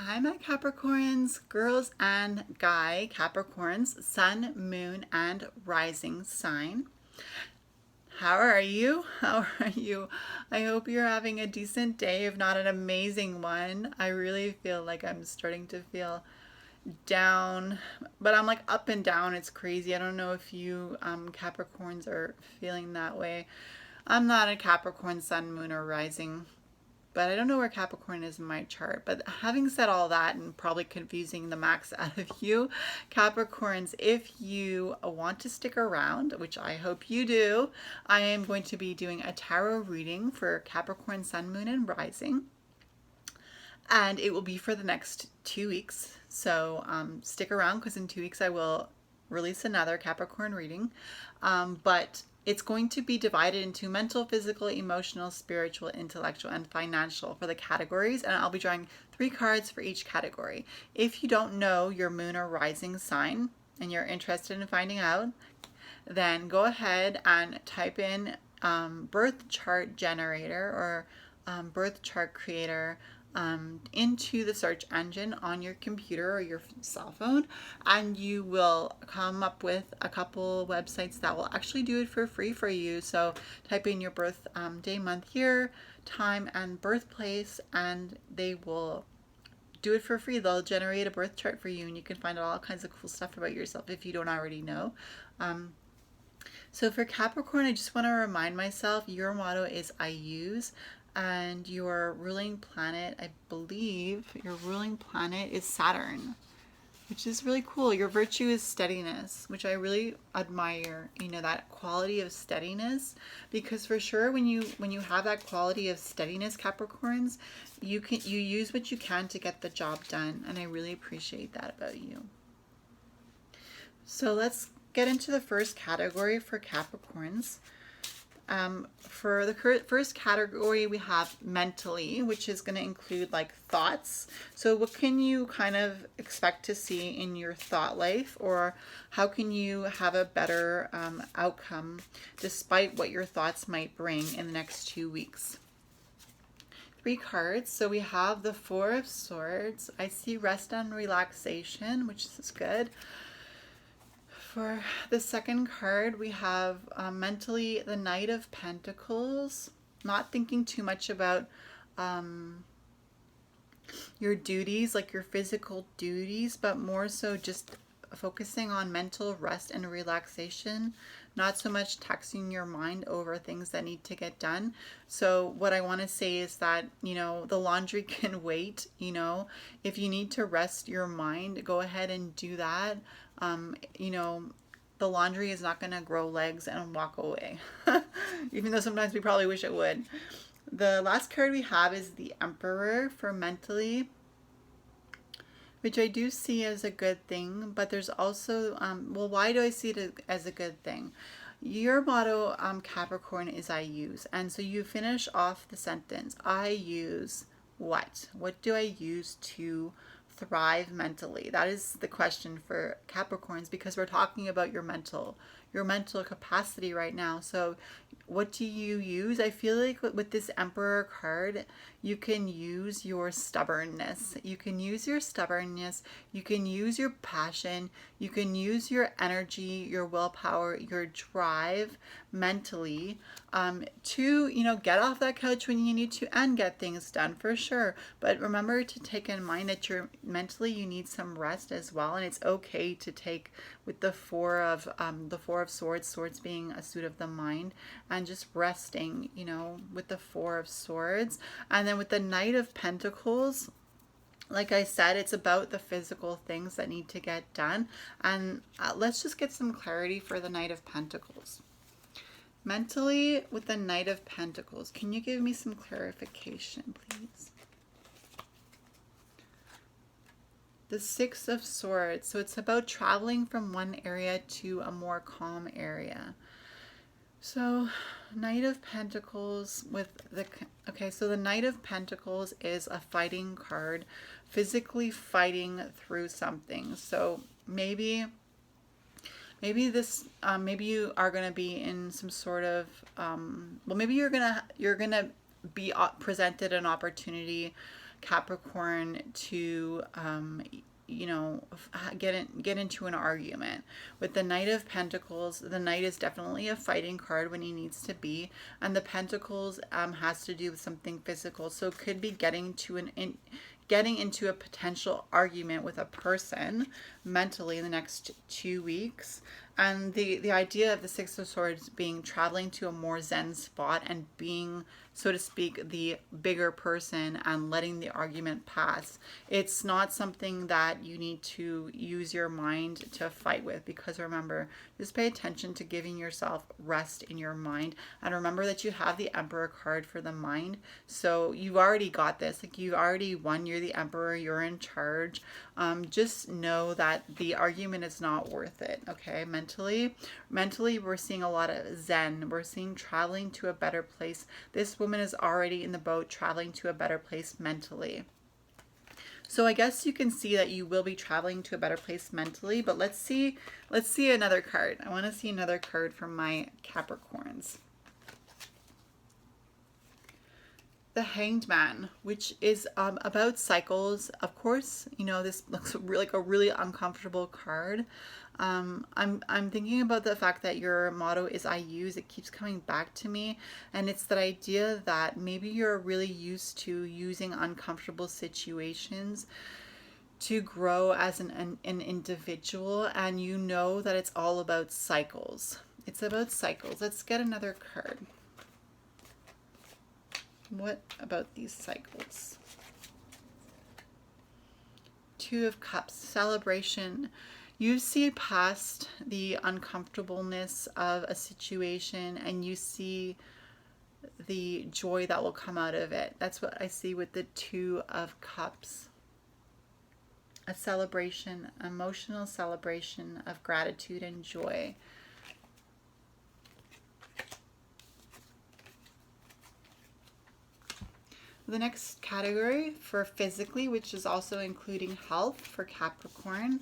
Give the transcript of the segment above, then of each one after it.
Hi, my Capricorns, girls and guy Capricorns, sun, moon, and rising sign. How are you? How are you? I hope you're having a decent day, if not an amazing one. I really feel like I'm starting to feel down, but I'm like up and down. It's crazy. I don't know if you Capricorns are feeling that way. I'm not a Capricorn sun, moon, or rising, but I don't know where Capricorn is in my chart. But having said all that and probably confusing the max out of you, Capricorns, if you want to stick around, which I hope you do, I am going to be doing a tarot reading for Capricorn, Sun, Moon, and Rising. And it will be for the next 2 weeks. So stick around because in 2 weeks I will release another Capricorn reading. But it's going to be divided into mental, physical, emotional, spiritual, intellectual, and financial for the categories. And I'll be drawing 3 cards for each category. If you don't know your moon or rising sign and you're interested in finding out, then go ahead and type in birth chart generator or birth chart creator into the search engine on your computer or your cell phone, and you will come up with a couple websites that will actually do it for free for you. So type in your birth day, month, year, time, and birthplace, and they will do it for free. They'll generate a birth chart for you, and you can find out all kinds of cool stuff about yourself if you don't already know. So for Capricorn, I just want to remind myself your motto is I use, and your ruling planet, I believe your ruling planet is Saturn, which is really cool. Your virtue is steadiness, which I really admire, that quality of steadiness, because for sure when you have that quality of steadiness, Capricorns, you use what you can to get the job done, and I really appreciate that about you. So let's get into the first category for Capricorns. For the first category, we have mentally, which is going to include like thoughts. So what can you kind of expect to see in your thought life, or how can you have a better outcome despite what your thoughts might bring in the next 2 weeks? 3 cards. So we have the Four of Swords. I see rest and relaxation, which is good. For the second card, we have mentally the Knight of Pentacles. Not thinking too much about your duties, like your physical duties, but more so just focusing on mental rest and relaxation, not so much taxing your mind over things that need to get done. So what I want to say is that, the laundry can wait. If you need to rest your mind, go ahead and do that. The laundry is not going to grow legs and walk away, even though sometimes we probably wish it would. The last card we have is the Emperor for mentally, which I do see as a good thing, but there's also, why do I see it as a good thing? Your motto, Capricorn, is I use. And so you finish off the sentence, I use what? What do I use to thrive mentally? That is the question for Capricorns, because we're talking about your mental capacity right now. So what do you use? I feel like with this Emperor card, you can use your stubbornness. You can use your passion. You can use your energy, your willpower, your drive mentally to, get off that couch when you need to and get things done for sure. But remember to take in mind that mentally you need some rest as well, and it's okay to take with the Four of Swords being a suit of the mind, and just resting, with the Four of Swords. And then with the Knight of Pentacles, like I said, it's about the physical things that need to get done. And let's just get some clarity for the Knight of Pentacles. Mentally, with the Knight of Pentacles, can you give me some clarification, please? The Six of Swords. So it's about traveling from one area to a more calm area. So Knight of Pentacles so the Knight of Pentacles is a fighting card, physically fighting through something. So maybe you are going to be in some sort of maybe you're going to be presented an opportunity, Capricorn to get into an argument. With the Knight of Pentacles, the Knight is definitely a fighting card when he needs to be, and the Pentacles has to do with something physical, so it could be getting into a potential argument with a person mentally in the next 2 weeks. And the idea of the Six of Swords being traveling to a more zen spot and being, so to speak, the bigger person and letting the argument pass. It's not something that you need to use your mind to fight with, because remember, just pay attention to giving yourself rest in your mind. And remember that you have the Emperor card for the mind. So you've already got this. Like, you've already won. You're the Emperor. You're in charge. Just know that the argument is not worth it. Okay. Mentally, we're seeing a lot of zen. We're seeing traveling to a better place. This woman is already in the boat, traveling to a better place mentally. So I guess you can see that you will be traveling to a better place mentally, but let's see another card. I want to see another card from my Capricorns. The Hanged Man, which is about cycles. Of course, this looks like a really uncomfortable card. I'm thinking about the fact that your motto is I use. It keeps coming back to me, and it's that idea that maybe you're really used to using uncomfortable situations to grow as an individual, and you know that it's all about cycles. It's about cycles. Let's get another card. What about these cycles? Two of Cups, celebration. You see past the uncomfortableness of a situation, and you see the joy that will come out of it. That's what I see with the Two of Cups. A celebration, emotional celebration of gratitude and joy. The next category for physically, which is also including health for Capricorn.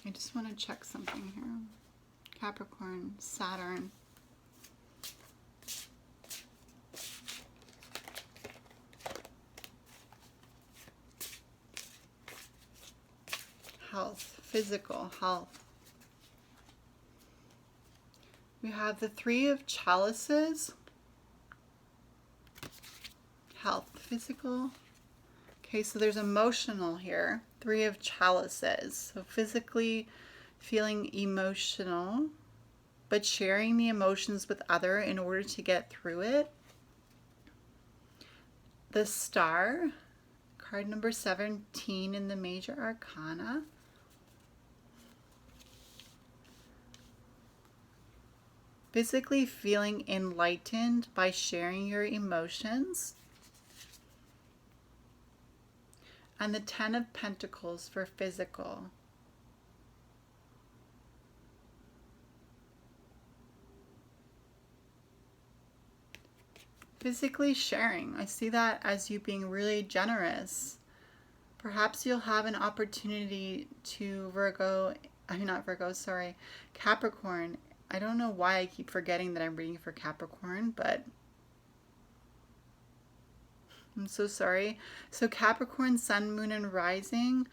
I just want to check something here. Capricorn, Saturn. Health, physical health. We have the Three of Chalices. Health, physical. Okay, so there's emotional here. Three of Chalices. So physically feeling emotional, but sharing the emotions with other in order to get through it. The Star, card number 17 in the Major Arcana. Physically feeling enlightened by sharing your emotions. And the Ten of Pentacles for physical. Physically sharing. I see that as you being really generous. Perhaps you'll have an opportunity to Capricorn. I don't know why I keep forgetting that I'm reading for Capricorn, but I'm so sorry. So Capricorn, Sun, Moon, and Rising,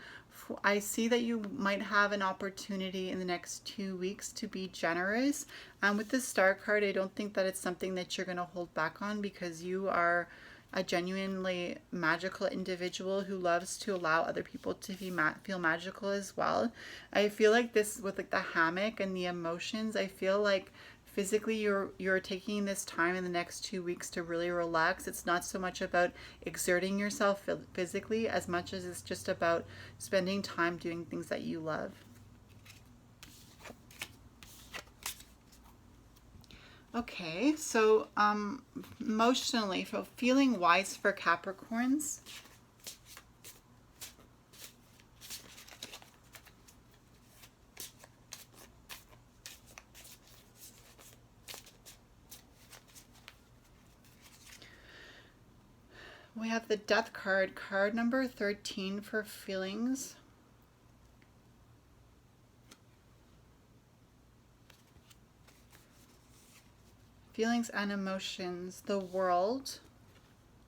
I see that you might have an opportunity in the next 2 weeks to be generous. And with the Star card, I don't think that it's something that you're going to hold back on, because you are a genuinely magical individual who loves to allow other people to feel magical as well. I feel like this with like the hammock and the emotions, I feel like physically you're taking this time in the next 2 weeks to really relax. It's not so much about exerting yourself physically as much as it's just about spending time doing things that you love. Okay, so emotionally, so feeling wise for Capricorns. We have the Death card, card number 13 for feelings. Feelings and emotions. The world.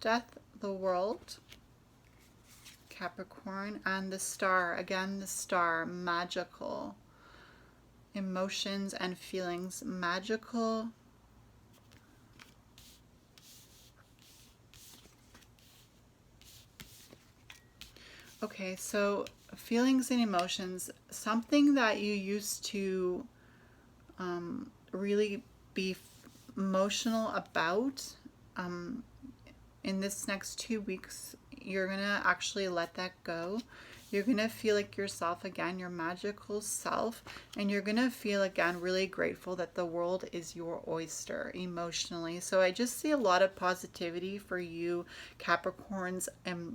Death, the world. Capricorn. And the star. Again, the star. Magical. Emotions and feelings. Magical. Okay, so feelings and emotions. Something that you used to really be emotional about, in this next 2 weeks, you're gonna actually let that go. You're gonna feel like yourself again, your magical self, and you're gonna feel again really grateful that the world is your oyster emotionally. So I just see a lot of positivity for you, Capricorns,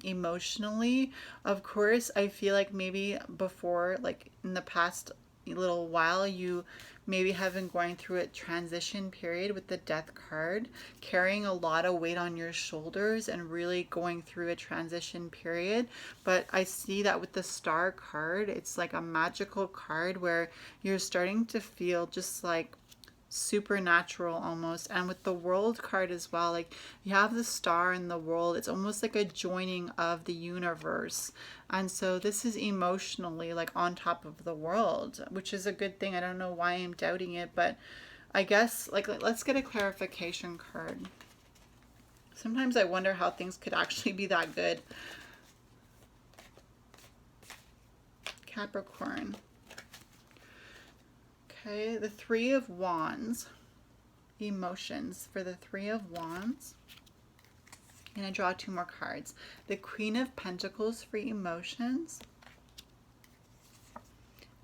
emotionally. Of course, I feel like maybe before, like in the past little while, you maybe have been going through a transition period with the death card, carrying a lot of weight on your shoulders and really going through a transition period. But I see that with the star card, it's like a magical card where you're starting to feel just like supernatural almost. And with the world card as well, like you have the star and the world, it's almost like a joining of the universe. And so this is emotionally like on top of the world, which is a good thing. I don't know why I'm doubting it, but I guess like let's get a clarification card. Sometimes I wonder how things could actually be that good. Capricorn. Okay, the Three of Wands. Emotions for the Three of Wands. And I draw 2 more cards. The Queen of Pentacles for emotions.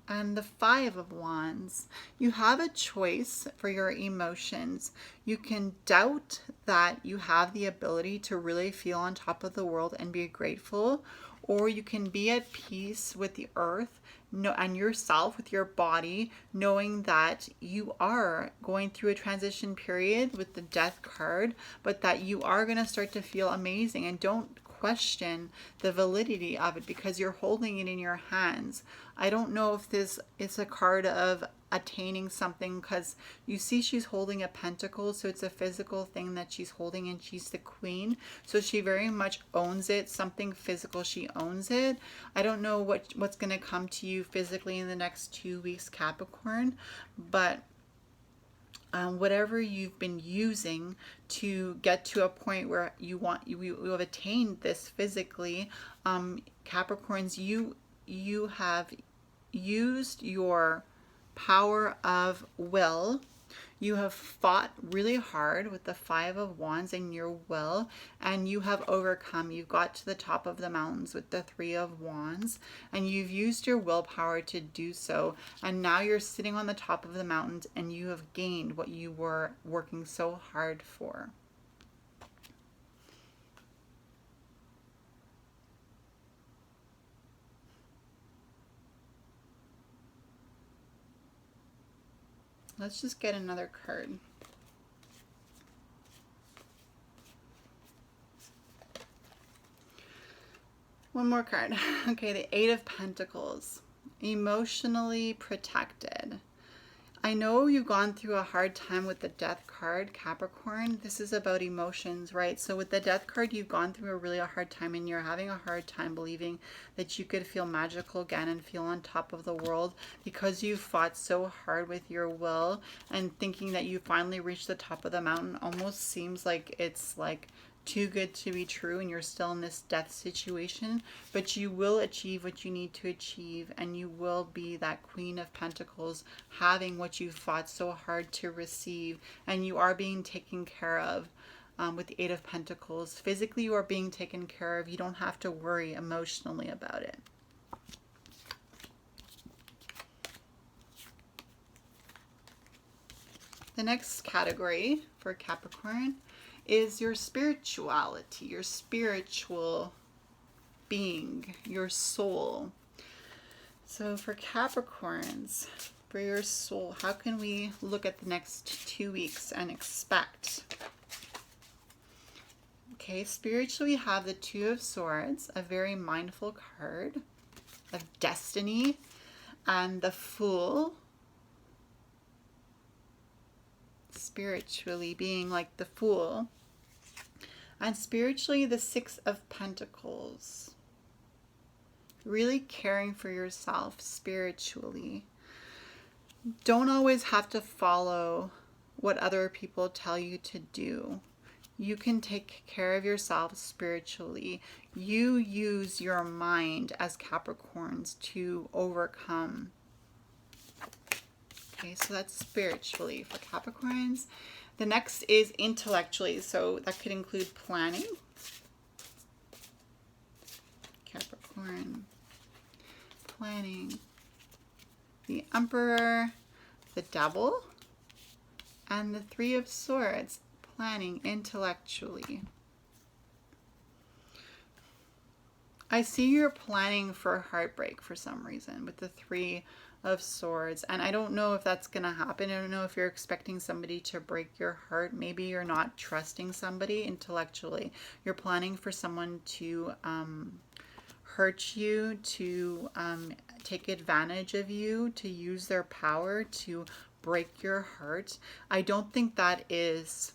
And the Five of Wands. You have a choice for your emotions. You can doubt that you have the ability to really feel on top of the world and be grateful, or you can be at peace with the earth and yourself, with your body, knowing that you are going through a transition period with the death card, but that you are going to start to feel amazing. And don't question the validity of it because you're holding it in your hands. I don't know if this is a card of attaining something, because you see she's holding a pentacle, so it's a physical thing that she's holding, and she's the queen, so she very much owns it. Something physical, she owns it. I don't know what's going to come to you physically in the next 2 weeks, Capricorn, but whatever you've been using to get to a point where you have attained this physically, Capricorns, you have used your power of will. You have fought really hard with the Five of Wands and your will, and you have overcome. You've got to the top of the mountains with the Three of Wands, and you've used your willpower to do so. And now you're sitting on the top of the mountains, and you have gained what you were working so hard for. Let's just get another card. One more card. Okay, the Eight of Pentacles. Emotionally protected. I know you've gone through a hard time with the Death card, Capricorn. This is about emotions, right? So with the Death card, you've gone through a really hard time, and you're having a hard time believing that you could feel magical again and feel on top of the world because you fought so hard with your will, and thinking that you finally reached the top of the mountain almost seems like it's like too good to be true, and you're still in this death situation. But you will achieve what you need to achieve, and you will be that Queen of Pentacles, having what you fought so hard to receive, and you are being taken care of. With the Eight of Pentacles, physically you are being taken care of. You don't have to worry emotionally about it. The next category for Capricorn is your spirituality, your spiritual being, your soul. So for Capricorns, for your soul, how can we look at the next 2 weeks and expect? Okay, spiritually, we have the Two of Swords, a very mindful card of destiny, and the Fool. spiritually, being like the Fool. And spiritually, the Six of Pentacles. Really caring for yourself spiritually. Don't always have to follow what other people tell you to do. You can take care of yourself spiritually. You use your mind as Capricorns to overcome. Okay, so that's spiritually for Capricorns. The next is intellectually. So that could include planning. Capricorn. Planning. The Emperor. The Devil. And the Three of Swords. Planning intellectually. I see you're planning for heartbreak for some reason with the Three of Swords, and I don't know if that's gonna happen. I don't know if you're expecting somebody to break your heart. Maybe you're not trusting somebody intellectually. You're planning for someone to hurt you, to take advantage of you, to use their power to break your heart. I don't think that is,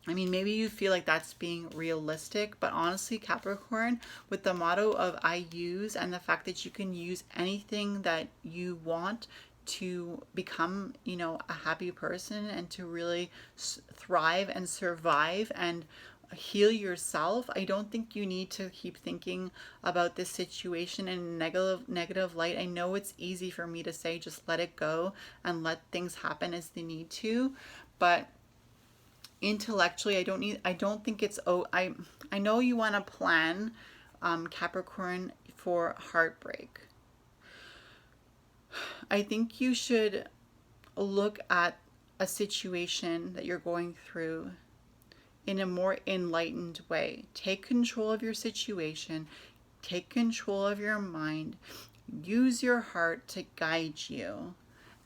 I mean, maybe you feel like that's being realistic, but honestly, Capricorn, with the motto of I use, and the fact that you can use anything that you want to become, you know, a happy person and to really thrive and survive and heal yourself, I don't think you need to keep thinking about this situation in a negative light. I know it's easy for me to say just let it go and let things happen as they need to, but intellectually, I don't think it's, I know you want to plan, Capricorn, for heartbreak. I think you should look at a situation that you're going through in a more enlightened way. Take control of your situation. Take control of your mind. Use your heart to guide you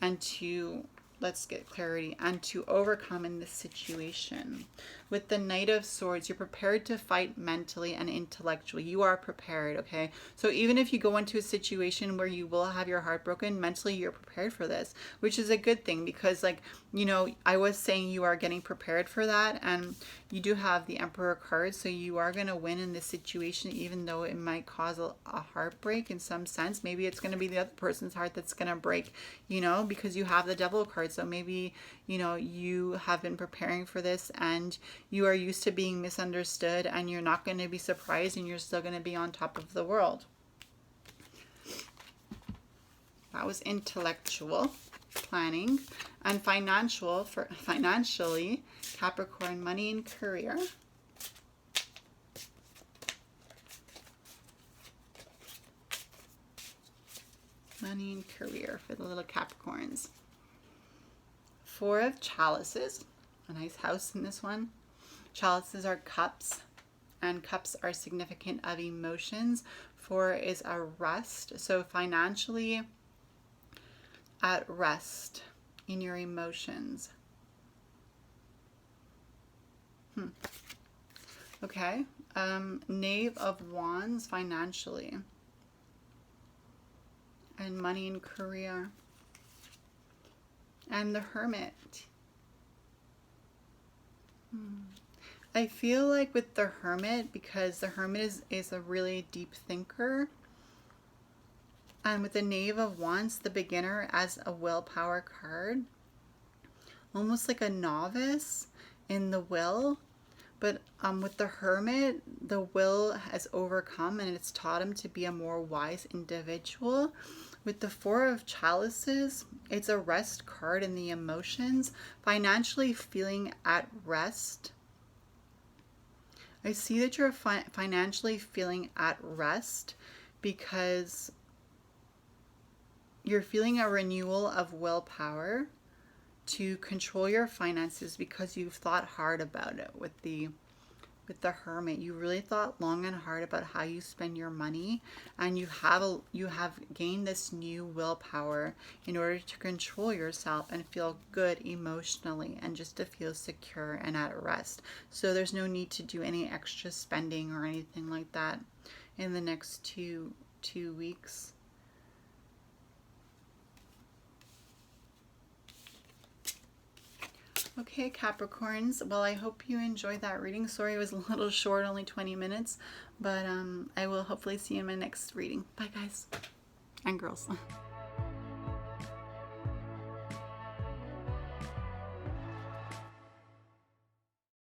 and to, let's get clarity, and to overcome in this situation. With the Knight of Swords, you're prepared to fight mentally and intellectually. You are prepared, okay? So even if you go into a situation where you will have your heart broken, mentally you're prepared for this, which is a good thing because, like, you know, I was saying you are getting prepared for that, and you do have the Emperor card, so you are going to win in this situation, even though it might cause a heartbreak in some sense. Maybe it's going to be the other person's heart that's going to break, you know, because you have the Devil card. So maybe, you know, you have been preparing for this and you are used to being misunderstood, and you're not going to be surprised, and you're still going to be on top of the world. That was intellectual planning. And financially, Capricorn, money and career. Money and career for the little Capricorns. Four of Chalices. A nice house in this one. Chalices are cups, and cups are significant of emotions. Four is a rest. So financially at rest in your emotions. Okay. Knave of Wands financially. And money and career. And the Hermit. I feel like with the Hermit, because the Hermit is a really deep thinker, and with the Knave of Wands, the beginner, as a willpower card, almost like a novice in the will, but with the Hermit, the will has overcome and it's taught him to be a more wise individual. With the Four of Chalices, it's a rest card in the emotions, financially feeling at rest. I see that you're financially feeling at rest because you're feeling a renewal of willpower to control your finances because you've thought hard about it with the Hermit. You really thought long and hard about how you spend your money, and you have gained this new willpower in order to control yourself and feel good emotionally and just to feel secure and at rest. So there's no need to do any extra spending or anything like that in the next two weeks. Okay, Capricorns. Well, I hope you enjoyed that reading. Sorry it was a little short, only 20 minutes, but I will hopefully see you in my next reading. Bye, guys and girls.